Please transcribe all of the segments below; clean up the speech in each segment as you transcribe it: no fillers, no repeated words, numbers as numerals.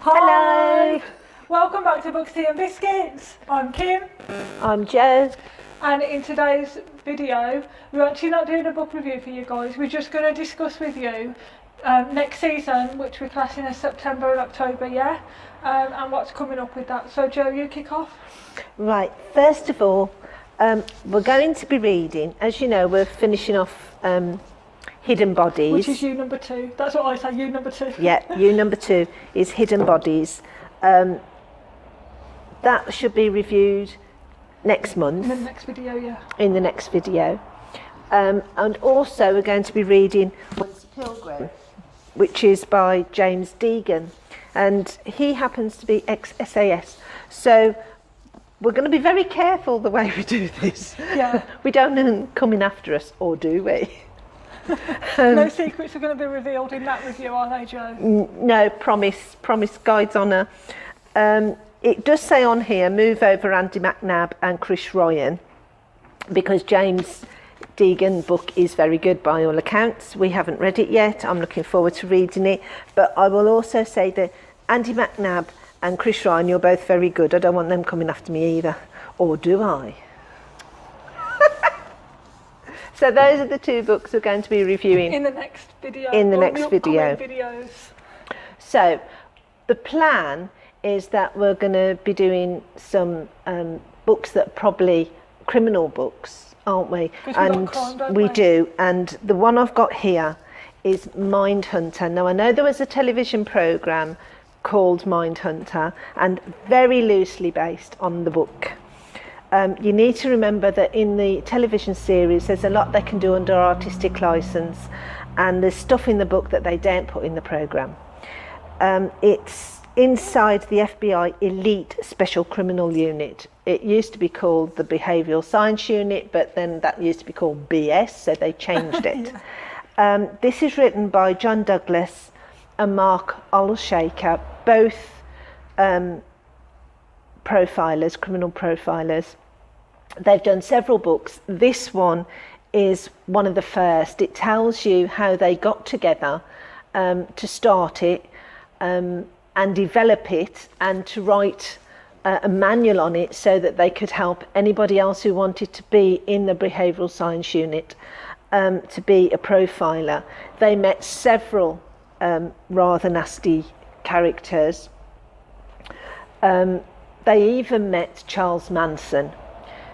Hi. Hello. Welcome back to Books, Tea and Biscuits. I'm Kim. I'm Jo. And in today's video, we're actually not doing a book review for you guys. We're just going to discuss with you next season, which we're classing as September and October, and what's coming up with that. So Jo, you kick off. Right, first of all, we're going to be reading, as you know, we're finishing off Hidden Bodies. Which is you number 2. That's what I say, you number 2. Yeah, you number 2 is Hidden Bodies. That should be reviewed next month. In the next video, yeah. In the next video. And also we're going to be reading Once a Pilgrim, which is by James Deegan. And he happens to be ex-SAS. So we're going to be very careful the way we do this. Yeah. We don't want them coming after us, or do we? No secrets are going to be revealed in that review, are they, Jo? No, promise, Guide's honour. It does say on here, move over Andy McNab and Chris Ryan, because James Deegan book is very good by all accounts. We haven't read it yet. I'm looking forward to reading it. But I will also say that Andy McNab and Chris Ryan, you're both very good. I don't want them coming after me either. Or do I? So those are the 2 books we're going to be reviewing. In the next video. In the next video. Videos. So the plan is that we're going to be doing some books that are probably criminal books, aren't we? And crime, we do. And the one I've got here is Mindhunter. Now I know there was a television programme called Mindhunter and very loosely based on the book. You need to remember that in the television series there's a lot they can do under artistic licence, and there's stuff in the book that they don't put in the programme. It's inside the FBI Elite Special Criminal Unit. It used to be called the Behavioural Science Unit, but then that used to be called BS, so they changed it. Yeah. This is written by John Douglas and Mark Olshaker, both profilers, criminal profilers. They've done several books. This one is one of the first. It tells you how they got together to start it and develop it, and to write a manual on it so that they could help anybody else who wanted to be in the behavioural science unit to be a profiler. They met several rather nasty characters. They even met Charles Manson,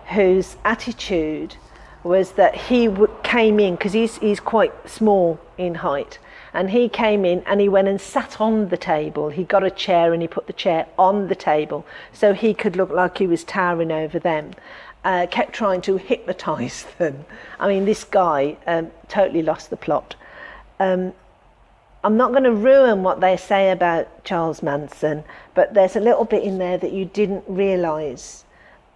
whose attitude was that he came in, because he's quite small in height, and he came in and he went and sat on the table. He got a chair and he put the chair on the table so he could look like he was towering over them. Kept trying to hypnotise them. I mean, this guy totally lost the plot. I'm not going to ruin what they say about Charles Manson, but there's a little bit in there that you didn't realise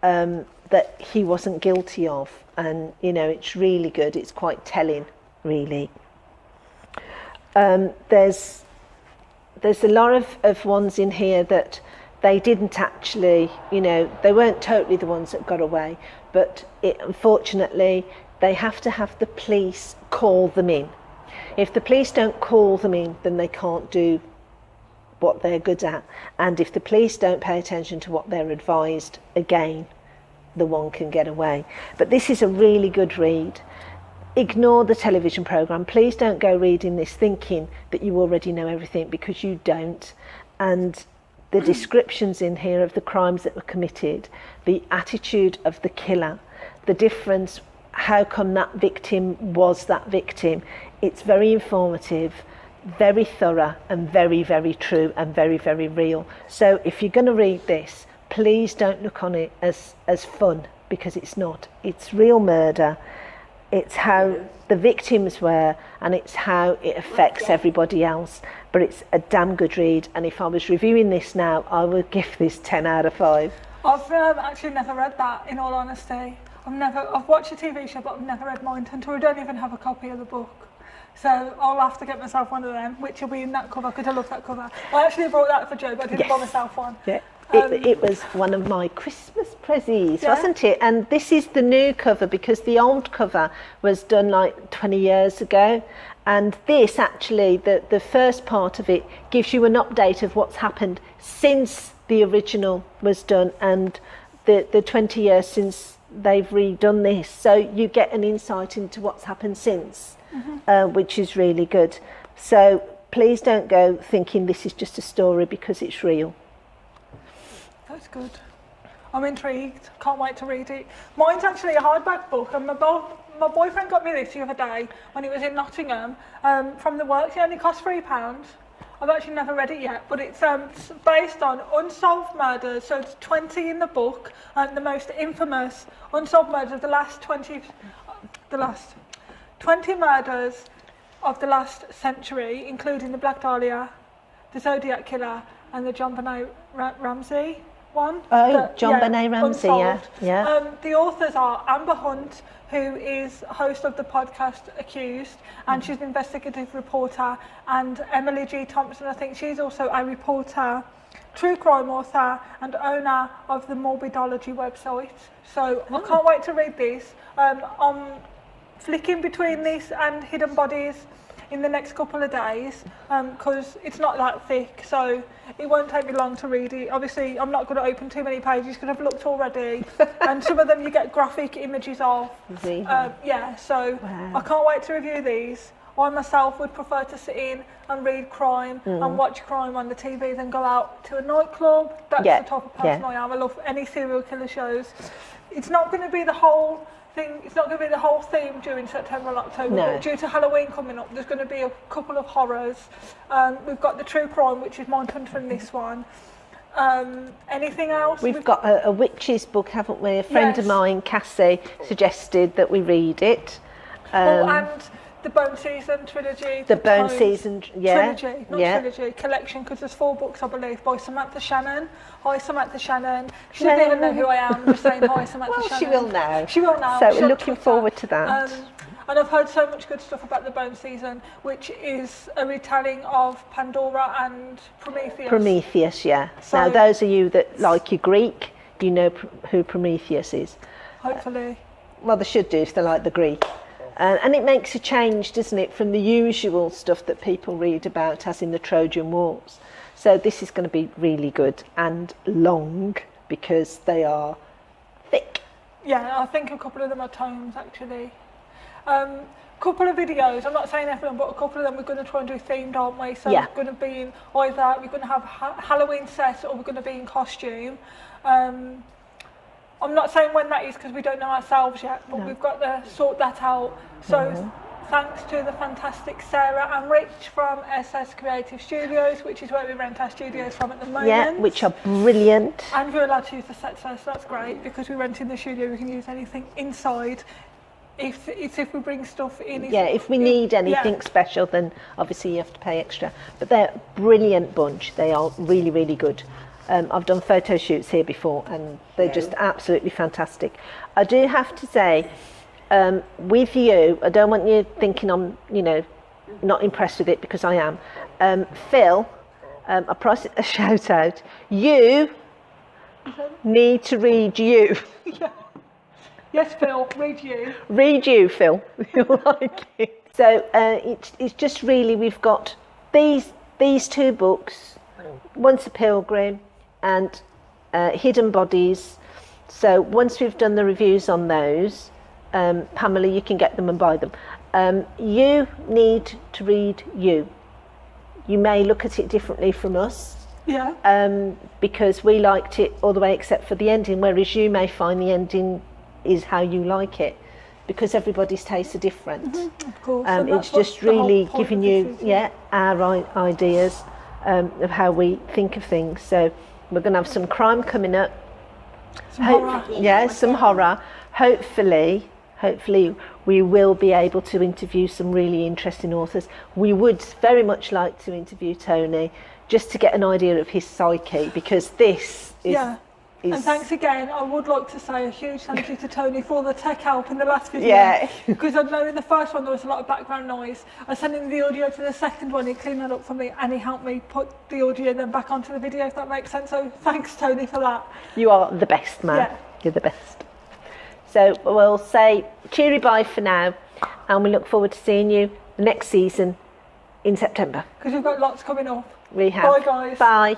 that he wasn't guilty of. And, you know, it's really good. It's quite telling, really. There's a lot of ones in here that they didn't actually, you know, they weren't totally the ones that got away, but unfortunately they have to have the police call them in. If the police don't call them in, then they can't do what they're good at. And if the police don't pay attention to what they're advised, again, the one can get away. But this is a really good read. Ignore the television programme. Please don't go reading this thinking that you already know everything, because you don't. And the descriptions in here of the crimes that were committed, the attitude of the killer, the difference, how come that victim was that victim. It's very informative, very thorough, and very, very true, and very, very real. So if you're going to read this, please don't look on it as fun, because it's not. It's real murder. It's how the victims were, and it's how it affects everybody else. But it's a damn good read, and if I was reviewing this now, I would give this 10 out of 5. I've actually never read that, in all honesty. I've watched a TV show, but I've never read Mindhunter. I don't even have a copy of the book. So I'll have to get myself one of them, which will be in that cover, because I love that cover. I actually brought that for Jo, but I didn't buy myself one. Yeah. It was one of my Christmas prezzies, Yeah. wasn't it? And this is the new cover because the old cover was done like 20 years ago. And this actually, the first part of it gives you an update of what's happened since the original was done and the 20 years since they've redone this. So you get an insight into what's happened since, which is really good. So please don't go thinking this is just a story because it's real. That's good. I'm intrigued. Can't wait to read it. Mine's actually a hardback book, and my boyfriend got me this the other day when he was in Nottingham from the works. It only cost £3. I've actually never read it yet, but it's based on unsolved murders. So it's 20 in the book, and the most infamous unsolved murders of the last 20 murders of the last century, including the Black Dahlia, the Zodiac Killer, and the John Benet Ramsey one. John Benet Ramsey, unsolved. yeah. The authors are Amber Hunt, who is host of the podcast Accused, and she's an investigative reporter, and Emily G. Thompson, I think she's also a reporter, true crime author, and owner of the Morbidology website. So I can't wait to read this. I'm flicking between this and Hidden Bodies in the next couple of days because it's not that thick, so it won't take me long to read it. Obviously, I'm not going to open too many pages because I've looked already, and some of them you get graphic images of. So wow. I can't wait to review these. I myself would prefer to sit in and read crime and watch crime on the TV than go out to a nightclub. That's the type of person I am. I love any serial killer shows. It's not going to be the whole thing, it's not going to be the whole theme during September and October, but due to Halloween coming up, there's going to be a couple of horrors. We've got the true crime, which is Mindhunter in this one. Anything else? We've got a witches book, haven't we? A friend of mine, Cassie, suggested that we read it. And the Bone Season trilogy. The Bone Season, trilogy, not trilogy, collection, because there's 4 books, I believe, by Samantha Shannon. Hi, Samantha Shannon. She doesn't even know who I am. I'm just saying hi, Samantha Shannon. She will now. She will now. So we're looking forward to that. And I've heard so much good stuff about the Bone Season, which is a retelling of Pandora and Prometheus. Prometheus, yeah. So, now, those of you that like your Greek, you know who Prometheus is. Hopefully. Well, they should do if they like the Greek. And it makes a change, doesn't it, from the usual stuff that people read about, as in the Trojan Wars. So this is going to be really good and long because they are thick. Yeah, I think a couple of them are tomes, actually. Couple of videos, I'm not saying everyone, but a couple of them we're going to try and do themed, aren't we? So we're going to be in either, we're going to have Halloween set or we're going to be in costume. I'm not saying when that is because we don't know ourselves yet, but we've got to sort that out. So thanks to the fantastic Sarah and Rich from SS Creative Studios, which is where we rent our studios from at the moment. Yeah, which are brilliant. And we're allowed to use the set, so that's great because we rent in the studio, we can use anything inside. If we bring stuff in. If we need anything special, then obviously you have to pay extra. But they're a brilliant bunch. They are really, really good. I've done photo shoots here before and they're just absolutely fantastic. I do have to say, with you, I don't want you thinking I'm, not impressed with it because I am. Phil, I promise a shout out. You need to read you. Yes, Phil, read you. Read you, Phil. You'll like it. So it's just really, we've got these 2 books, Once a Pilgrim and Hidden Bodies. So once we've done the reviews on those, Pamela, you can get them and buy them. You need to read you. You may look at it differently from us. Yeah. Because we liked it all the way except for the ending, whereas you may find the ending is how you like it, because everybody's tastes are different. Of course. It's just really giving you our ideas of how we think of things. So we're going to have some crime coming up, some horror. Yeah, some horror. Hopefully we will be able to interview some really interesting authors. We would very much like to interview Tony just to get an idea of his psyche, because this is is... And thanks again. I would like to say a huge thank you to Tony for all the tech help in the last video. Yeah. Because I know in the first one there was a lot of background noise. I sent him the audio to the second one, he cleaned that up for me, and he helped me put the audio then back onto the video, if that makes sense. So thanks, Tony, for that. You are the best, man. Yeah. You're the best. So we'll say cheery bye for now, and we look forward to seeing you next season in September. Because we've got lots coming up. We have. Bye, guys. Bye.